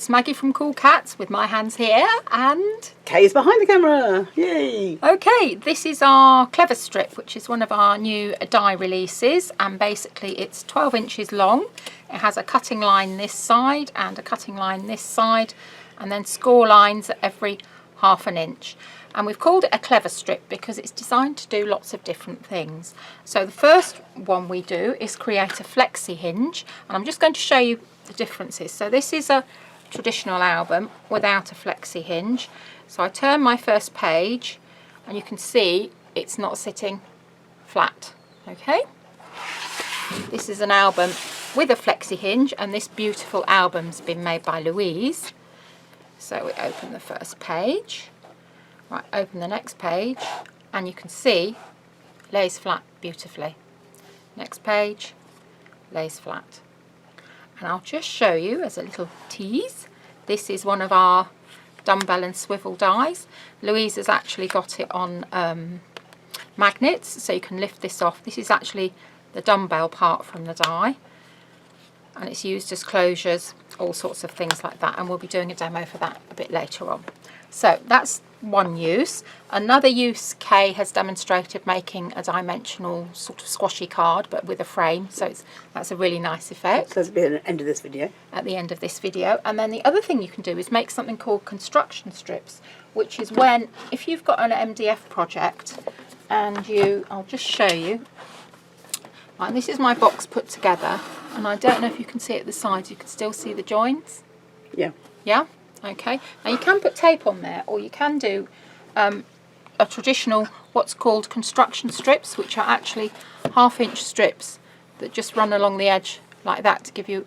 it's Maggie from CoolKatzCraft with my hands here and... Kay's behind the camera, yay! Okay, this is our Clever Strip, which is one of our new die releases, and basically it's 12 inches long. It has a cutting line this side and a cutting line this side, and then score lines at every ½ an inch. And we've called it a Clever Strip because it's designed to do lots of different things. So the first one we do is create a Flexi-Hinge, and I'm just going to show you the differences. So this is a traditional album without a Flexi-Hinge. So I turn my first page and you can see it's not sitting flat. Okay, this is an album with a Flexi-Hinge, and this beautiful album's been made by Louise. So we open the first page, right, open the next page, and you can see lays flat beautifully. Next page, lays flat. And I'll just show you as a little tease, this is one of our dumbbell and swivel dies. Louise has actually got it on magnets, so you can lift this off. This is actually the dumbbell part from the die, and it's used as closures, all sorts of things like that, and we'll be doing a demo for that a bit later on. So that's one use. Another use, Kay has demonstrated making a dimensional sort of squashy card but with a frame, so that's a really nice effect. So that'll be at the end of this video. At the end of this video. And then the other thing you can do is make something called construction strips, which is when, if you've got an MDF project and I'll just show you. Right, and this is my box put together, and I don't know if you can see at the sides, you can still see the joins. Yeah. Yeah? Okay. Now you can put tape on there, or you can do a traditional, what's called construction strips, which are actually ½ inch strips that just run along the edge like that to give you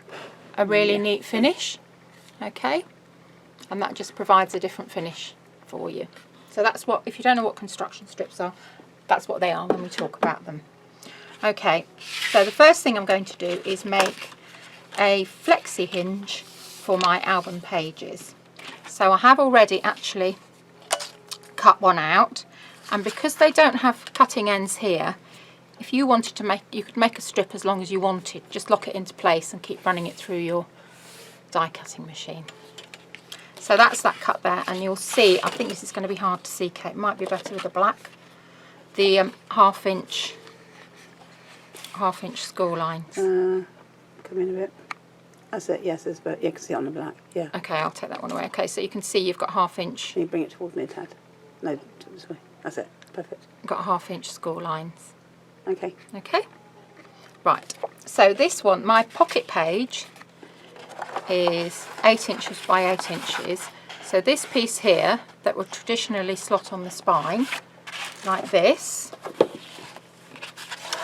a really neat finish. Okay. And that just provides a different finish for you. So that's what, if you don't know what construction strips are, that's what they are when we talk about them. Okay, so the first thing I'm going to do is make a Flexi-Hinge for my album pages. So I have already actually cut one out, and because they don't have cutting ends here, if you wanted to make, you could make a strip as long as you wanted, just lock it into place and keep running it through your die cutting machine. So that's that cut there, and you'll see, I think this is going to be hard to see, Kate, it might be better with the black, the ½ inch score lines. Come in a bit. That's it, yes, but you can see it on the black, yeah. Okay, I'll take that one away. Okay, so you can see you've got ½ inch. Can you bring it towards me a tad? No, this way. That's it, perfect. You've got ½ inch score lines. Okay. Okay, right. So this one, my pocket page is 8 inches by 8 inches. So this piece here that would traditionally slot on the spine, like this,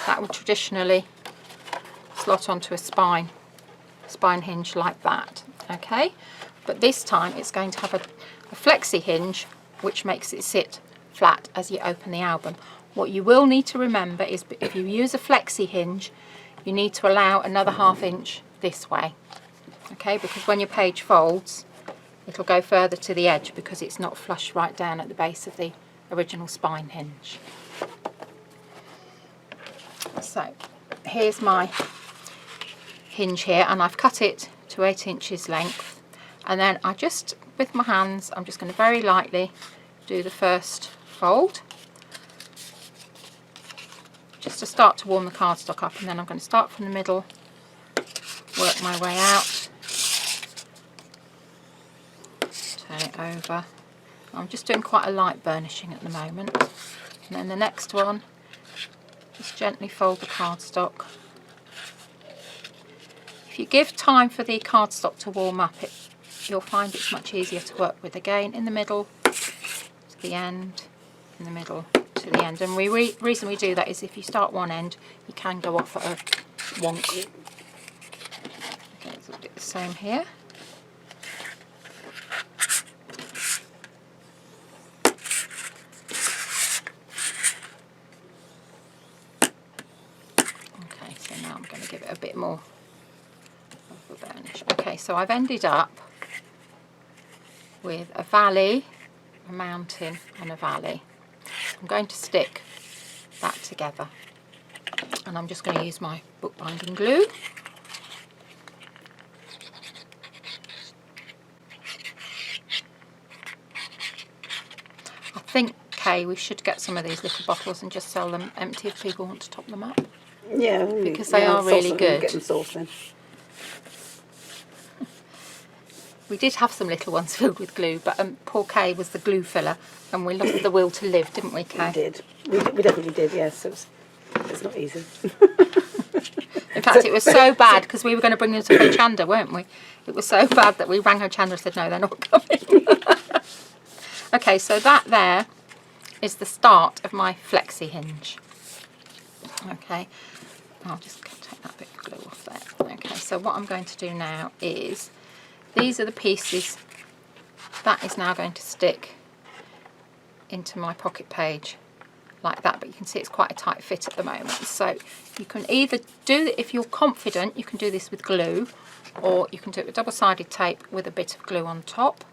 that would traditionally slot onto a spine hinge like that. Okay, but this time it's going to have a Flexi hinge, which makes it sit flat as you open the album. What you will need to remember is if you use a Flexi hinge, you need to allow another ½ inch this way. Okay, because when your page folds, it'll go further to the edge because it's not flush right down at the base of the original spine hinge. So here's my hinge here, and I've cut it to 8 inches length, and then I just, with my hands, I'm just going to very lightly do the first fold just to start to warm the cardstock up, and then I'm going to start from the middle, work my way out, turn it over. I'm just doing quite a light burnishing at the moment, and then the next one, just gently fold the cardstock. If you give time for the cardstock to warm up, you'll find it's much easier to work with. Again, in the middle to the end, in the middle to the end. And the reason we do that is if you start one end, you can go off at a wonk. Okay, so we'll do the same here. Okay, so now I'm going to give it a bit more of a burnish. Okay, so I've ended up with a valley, a mountain and a valley. I'm going to stick that together, and I'm just going to use my bookbinding glue. think, Kay, we should get some of these little bottles and just sell them empty if people want to top them up. Yeah, because they are really good. Get them sauced then. We did have some little ones filled with glue, but poor Kay was the glue filler, and we lost the will to live, didn't we, Kay? We did. We definitely did. Yes, it's not easy. In fact, it was so bad because we were going to bring them to Hochanda, weren't we? It was so bad that we rang Hochanda and said, no, they're not coming. Okay, so that there is the start of my flexi hinge. Okay, I'll just take that bit of glue off there. Okay, so what I'm going to do now is, these are the pieces that is now going to stick into my pocket page like that, but you can see it's quite a tight fit at the moment. So you can either do it, if you're confident, you can do this with glue, or you can do it with double-sided tape with a bit of glue on top.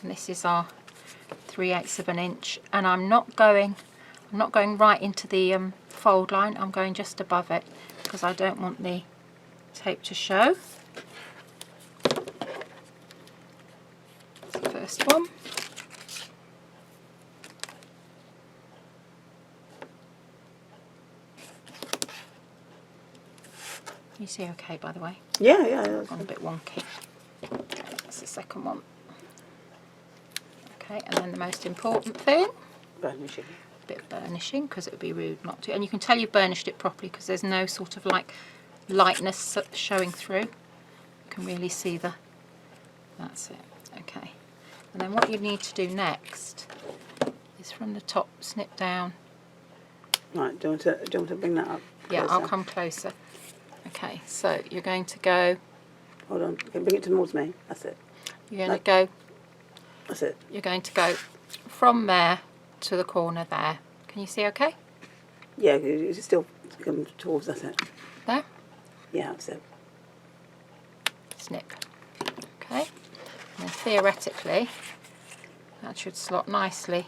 And this is our 3/8 of an inch, and I'm not going right into the fold line. I'm going just above it because I don't want the tape to show. That's the first one. You see okay, by the way? Yeah, yeah. Gone a bit wonky. Okay, that's the second one. Okay, and then the most important thing, Burnishing. a bit of burnishing, because it would be rude not to. And you can tell you've burnished it properly because there's no sort of like lightness showing through. You can really see that's it. Okay. And then what you need to do next is from the top snip down. Right, do you want to bring that up closer? Yeah, I'll come closer. Okay, so you're going to go... Hold on, okay, bring it towards me. That's it. You're going to go... That's it. You're going to go from there to the corner there. Can you see okay? Yeah, you still come towards, that's it. There? Yeah, that's it. Snip. Okay. And then theoretically, that should slot nicely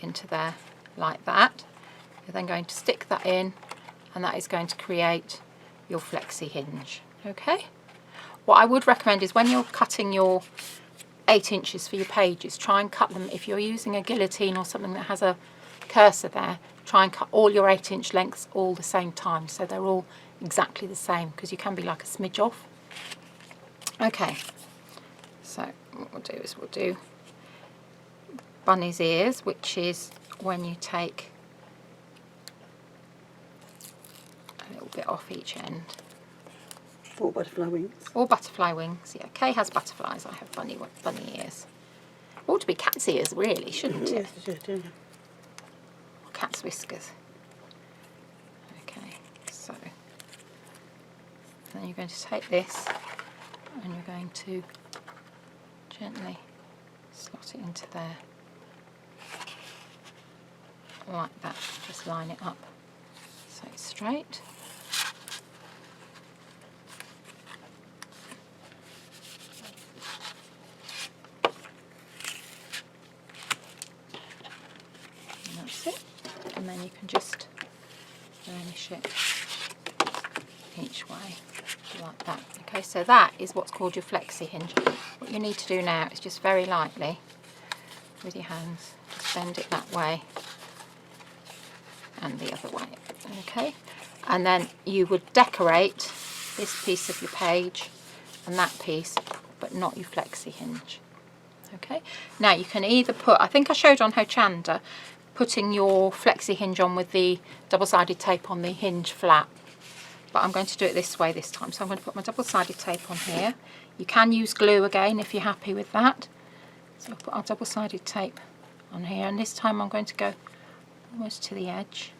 into there like that. You're then going to stick that in, and that is going to create your flexi hinge. Okay? What I would recommend is when you're cutting your 8 inches for your pages, try and cut them, if you're using a guillotine or something that has a cursor there, try and cut all your 8-inch lengths all the same time, so they're all exactly the same, because you can be like a smidge off. Okay, so what we'll do is we'll do bunny's ears, which is when you take a little bit off each end. Or butterfly wings. Or butterfly wings, yeah. Kay has butterflies, I have bunny ears. Ought to be cat's ears, really, shouldn't it? Yes, it should, yeah. Or cat's whiskers. Okay, so then you're going to take this and you're going to gently slot it into there. Like that, just line it up so it's straight. And then you can just burnish it each way like that. Okay, so that is what's called your flexi hinge. What you need to do now is just very lightly with your hands just bend it that way and the other way. Okay, and then you would decorate this piece of your page and that piece, but not your flexi hinge. Okay, now you can either put, I think I showed on Hochanda, putting your flexi hinge on with the double-sided tape on the hinge flap, but I'm going to do it this way this time. So I'm going to put my double-sided tape on here. You can use glue again if you're happy with that. So I'll put our double-sided tape on here, and this time I'm going to go almost to the edge.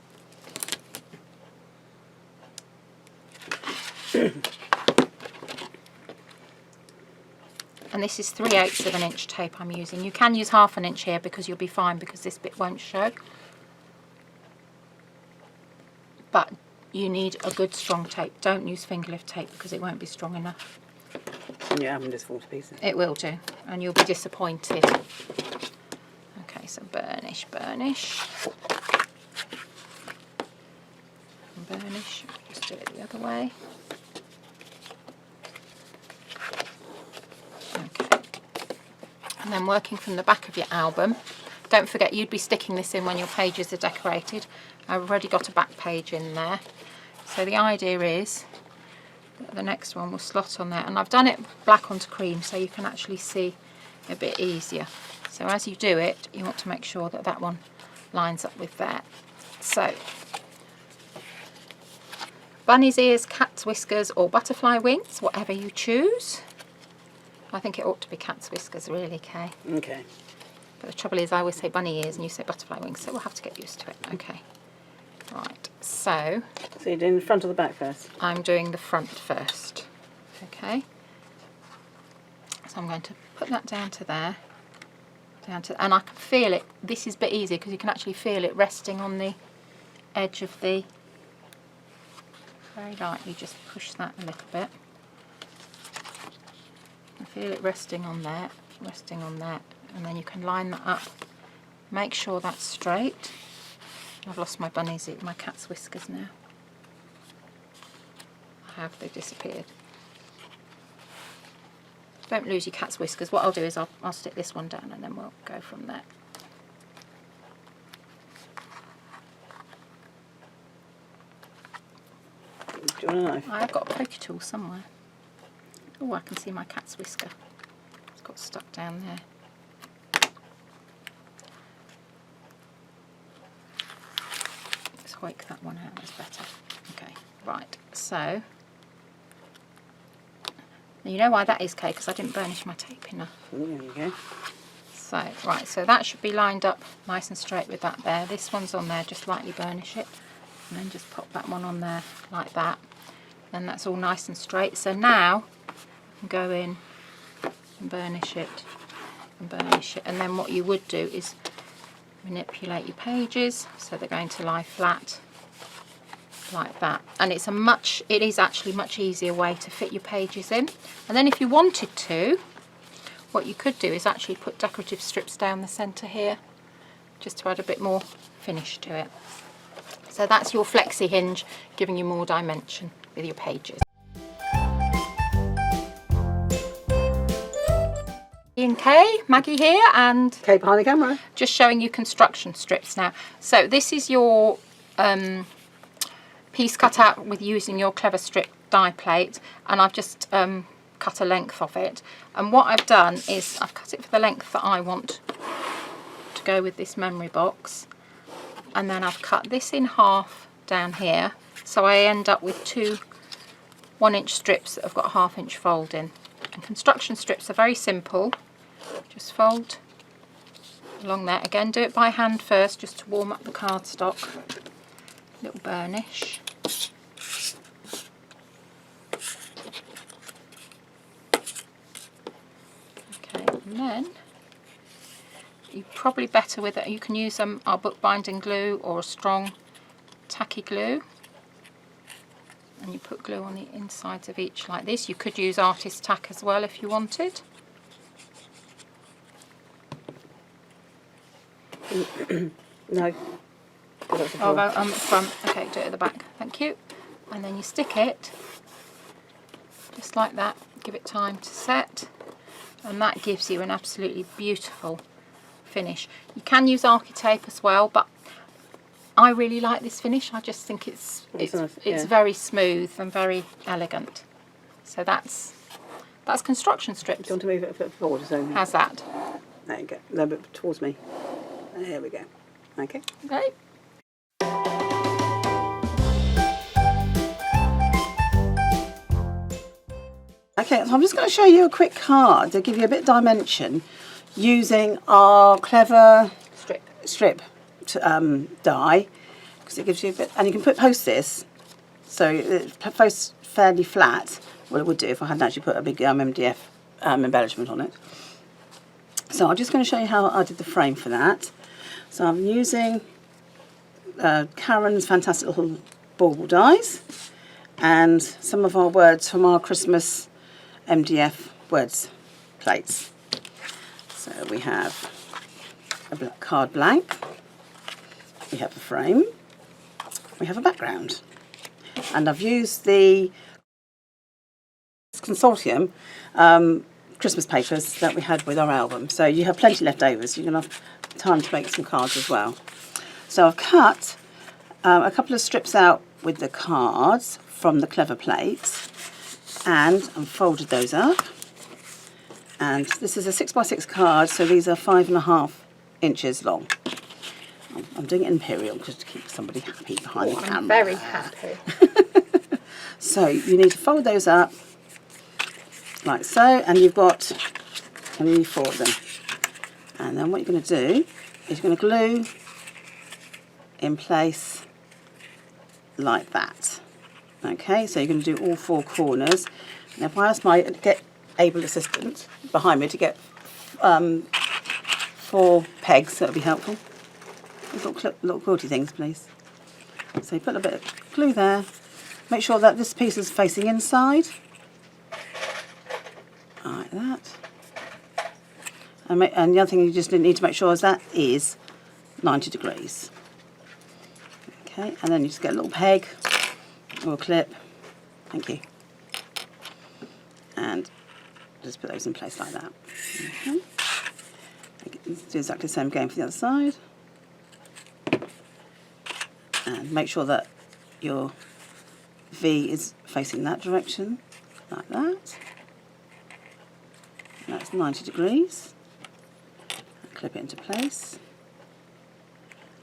And this is 3/8 of an inch tape I'm using. You can use 1/2 an inch here because you'll be fine, because this bit won't show. But you need a good strong tape. Don't use finger lift tape because it won't be strong enough. And you have them just fall to pieces. It will do, and you'll be disappointed. Okay, so burnish, burnish. And burnish. Just do it the other way. And then working from the back of your album, don't forget you'd be sticking this in when your pages are decorated. I've already got a back page in there. So the idea is that the next one will slot on there, and I've done it black onto cream so you can actually see a bit easier. So as you do it, you want to make sure that that one lines up with that. So bunny's ears, cat's whiskers or butterfly wings, whatever you choose. I think it ought to be cat's whiskers really, Kay. Okay. But the trouble is I always say bunny ears and you say butterfly wings, so we'll have to get used to it. Okay. Right, so you're doing the front or the back first? I'm doing the front first. Okay. So I'm going to put that down to there. And I can feel it. This is a bit easier because you can actually feel it resting on the edge of the, very lightly just push that a little bit. I feel it resting on there, and then you can line that up. Make sure that's straight. I've lost my my cat's whiskers now. I have, they've disappeared. Don't lose your cat's whiskers. What I'll do is I'll stick this one down and then we'll go from there. Do you want a knife? I've got a poker tool somewhere. Oh, I can see my cat's whisker. It's got stuck down there. Let's hike that one out, that's better. Okay, right, so you know why that is, Kay, because I didn't burnish my tape enough. There you go. So, right, so that should be lined up nice and straight with that there. This one's on there, just lightly burnish it. And then just pop that one on there like that. Then that's all nice and straight. So now, go in and burnish it, and burnish it. And then what you would do is manipulate your pages so they're going to lie flat like that, and it is actually a much easier way to fit your pages in. And then if you wanted to, what you could do is actually put decorative strips down the centre here just to add a bit more finish to it. So that's your flexi hinge, giving you more dimension with your pages. Maggie and Kay, Maggie here, and Kay behind the camera. Just showing you construction strips now. So this is your piece cut out with using your Clever Strip die plate, and I've just cut a length of it. And what I've done is I've cut it for the length that I want to go with this memory box, and then I've cut this in half down here, so I end up with two 1-inch strips that have got a 1/2-inch fold in. And construction strips are very simple. Just fold along there. Again, do it by hand first just to warm up the cardstock. Little burnish. Okay, and then you're probably better with it. You can use our bookbinding glue or a strong tacky glue. And you put glue on the insides of each like this. You could use artist tack as well if you wanted. No. Oh, on the front. Okay, do it at the back. Thank you. And then you stick it just like that. Give it time to set, and that gives you an absolutely beautiful finish. You can use archi-tape as well, but I really like this finish. I just think it's nice, yeah. very smooth and very elegant. So that's construction strips. Do you want to move it a bit forward or something? How's that? There you go. A little bit towards me. There we go. Okay. Okay. Okay, so I'm just going to show you a quick card to give you a bit of dimension using our Clever Strip die, because it gives you a bit, and you can post this so it posts fairly flat. Well, it would do if I hadn't actually put a big MDF embellishment on it. So I'm just going to show you how I did the frame for that. So I'm using Karen's fantastic little bauble dies and some of our words from our Christmas MDF words plates. So we have a card blank, we have a frame, we have a background, and I've used the consortium Christmas papers that we had with our album. So you have plenty left over, so you can have time to make some cards as well. So I've cut a couple of strips out with the cards from the Clever plates and folded those up. And this is a 6x6 card, so these are 5.5 inches long. I'm doing it imperial just to keep somebody happy behind the camera. I'm very happy. So you need to fold those up like so, and you've got only 4 of them. And then what you're going to do is you're going to glue in place like that. Okay, so you're going to do all 4 corners. Now if I ask my able assistant behind me to get 4 pegs, that would be helpful. Little quilty things, please. So you put a bit of glue there. Make sure that this piece is facing inside, like that. And the other thing you just need to make sure is that is 90 degrees. Okay, and then you just get a little peg or a clip. Thank you. And just put those in place like that. Okay. Do exactly the same again for the other side. And make sure that your V is facing that direction, like that. That's 90 degrees. Clip it into place.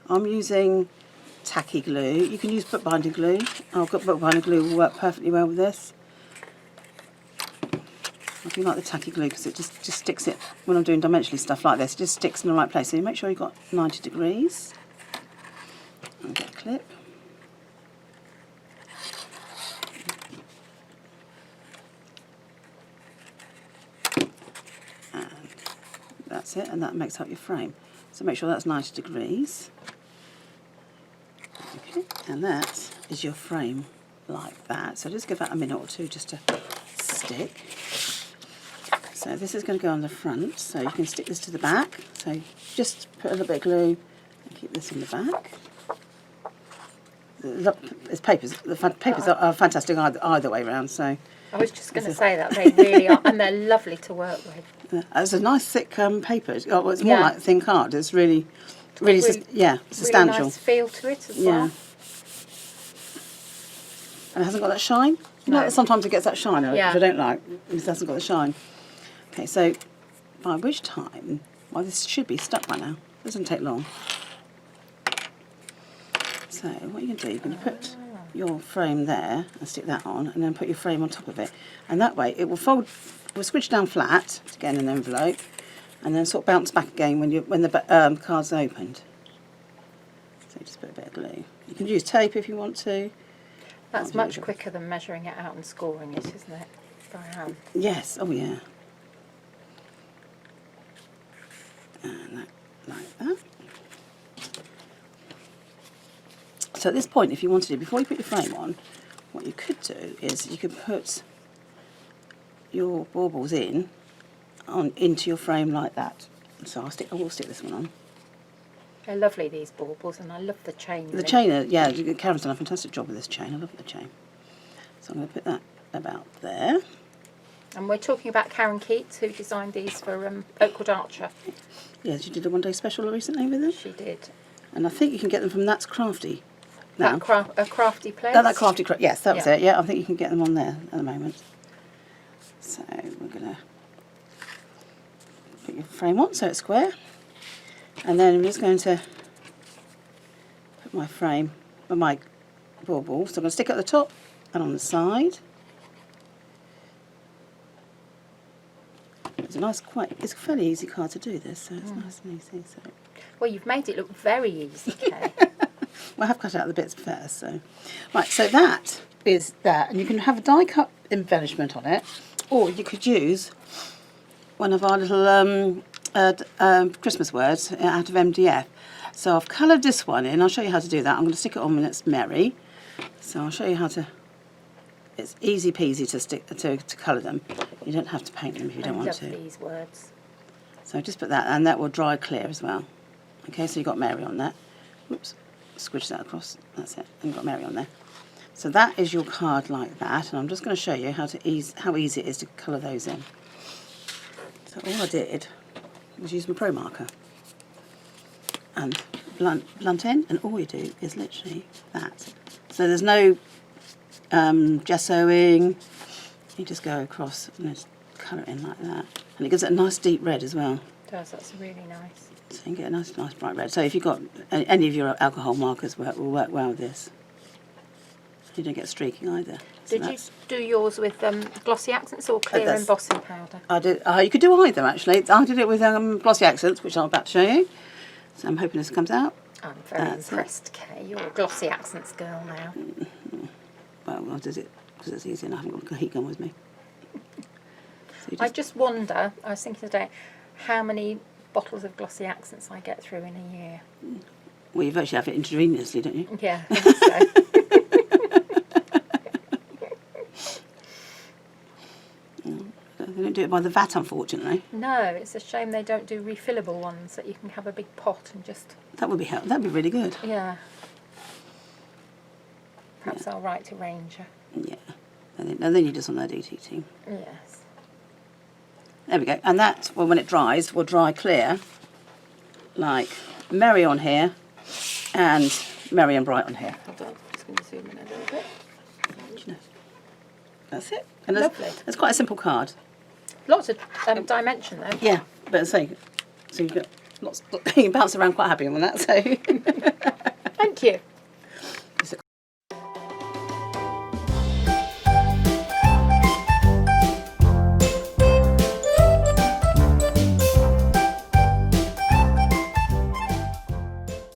I'm using tacky glue. You can use bookbinding glue. I've got bookbinding glue, will work perfectly well with this. I do like the tacky glue because it just sticks it, when I'm doing dimensionally stuff like this, it just sticks in the right place. So you make sure you've got 90 degrees. And get a clip. That's it, and that makes up your frame. So make sure that's 90 degrees. Okay, and that is your frame like that. So just give that a minute or two just to stick. So this is going to go on the front, so you can stick this to the back. So just put a little bit of glue and keep this in the back. It's papers. The papers are fantastic either way around. So I was just going to say that they really are, and they're lovely to work with. It's a nice thick paper. It's more like thin card. It's really, yeah, substantial. Really nice feel to it as well. And it hasn't got that shine. You know, sometimes it gets that shine, which I don't like. It hasn't got the shine. Okay, so by which time, well, this should be stuck by now. It doesn't take long. So what you're going to do, you're going to put your frame there and stick that on, and then put your frame on top of it. And that way it will fold, will squidge down flat to get in an envelope, and then sort of bounce back again when the card's opened. So just put a bit of glue. You can use tape if you want to. That's much quicker than measuring it out and scoring it, isn't it? By hand. Yes, oh yeah. And that, like that. So at this point, if you wanted to, before you put your frame on, what you could do is you could put your baubles into your frame like that. So I will stick this one on. They're lovely, these baubles, and I love the chain. The chain, yeah, Karen's done a fantastic job with this chain. I love the chain. So I'm going to put that about there. And we're talking about Karen Keats, who designed these for Oakwood Archer. Yes, you did a one-day special recently with them. She did. And I think you can get them from That's Crafty. Now. A crafty place? Oh, that crafty craft. Yes, that was it. Yeah, I think you can get them on there at the moment. So we're going to put your frame on so it's square. And then I'm just going to put my frame on my bauble. So I'm going to stick it at the top and on the side. It's a nice, it's a fairly easy card to do this, so it's nice and easy. So. Well, you've made it look very easy, Kay. Well, I have cut out the bits first, so. Right, so that is that. And you can have a die cut embellishment on it, or you could use one of our little Christmas words out of MDF. So I've coloured this one in. I'll show you how to do that. I'm going to stick it on when it's merry. So I'll show you how to. It's easy peasy to colour them. You don't have to paint them if you don't want to. I love these words. So just put that, and that will dry clear as well. Okay, so you've got Mary on there. Oops, squidge that across. That's it. And you've got Mary on there. So that is your card like that, and I'm just going to show you how easy it is to colour those in. So all I did was use my Pro Marker. and blunt end, and all you do is literally that. So there's no gessoing. You just go across and just colour it in like that, and it gives it a nice deep red as well. It does. That's really nice. So you can get a nice bright red. So if you've got any of your alcohol markers, will work well with this. You don't get streaking either. So Did you do yours with glossy accents or clear that's- embossing powder? I did. You could do either actually. I did it with glossy accents, which I'm about to show you. So I'm hoping this comes out. I'm very impressed, Kay. You're a glossy accents girl now. Well, I'll do it because it's easy and I haven't got a heat gun with me. So I just wonder, I was thinking today, how many bottles of glossy accents I get through in a year. Well, you virtually have it intravenously, don't you? Yeah, I think so. They don't do it by the vat, unfortunately. No, it's a shame they don't do refillable ones that you can have a big pot and just... That would be that'd be really good. Yeah. Perhaps I'll write to Ranger. Yeah. And then you just on their DTT. Yes. There we go. And that, well, when it dries, will dry clear, like merry on here, and merry and bright on here. Hold on, I'm just going to zoom in a little bit. That's it. And Lovely. It's quite a simple card. Lots of dimension though. Yeah, but so you've got lots. You can bounce around quite happy on that. So. Thank you.